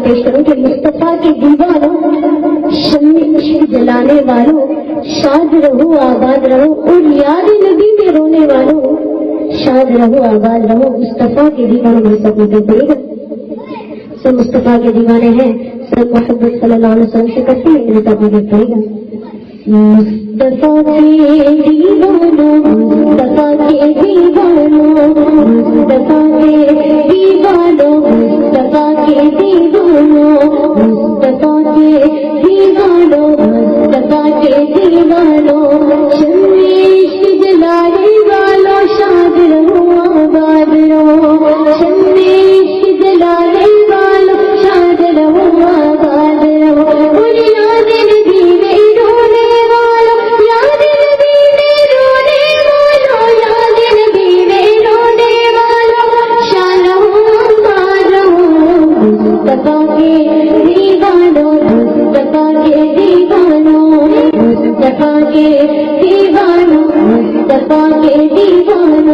پیش کروں کہ مصطفیٰ کے دیوانوں، شمع عشق جلانے والوں، شاد رہو آباد رہو، اور یاد نبی میں رونے والوں، شاد رہو آباد رہو، مصطفیٰ کے دیوانے میں سب مجھے پڑے گا. سب مصطفیٰ کے دیوانے ہیں، سب محبت صلی اللہ علیہ وسلم سے کرتے ہیں، میرے ساتھ مجھے پڑے گا. مصطفیٰ کے دیوانوں، مصطفیٰ کے دیوانوں، مصطفیٰ کے دیوانوں، مصطفیٰ کے دیوانوں، مصطفیٰ کے دیوانوں، مصطفیٰ کے دیوانوں، شمع عشق جلانے والوں، شاد رہو آباد رہو، شمع عشق جلانے والوں، شاد رہو آباد رہو. اور یاد نبی میں رونے والوں، یاد نبی میں رونے والوں، یاد نبی میں رونے والوں، شاد رہو آباد رہو. مصطفیٰ کے دیوانوں، مصطفیٰ کے دیوانوں، مصطفیٰ کے دیوانوں، مصطفیٰ کے دیوانوں.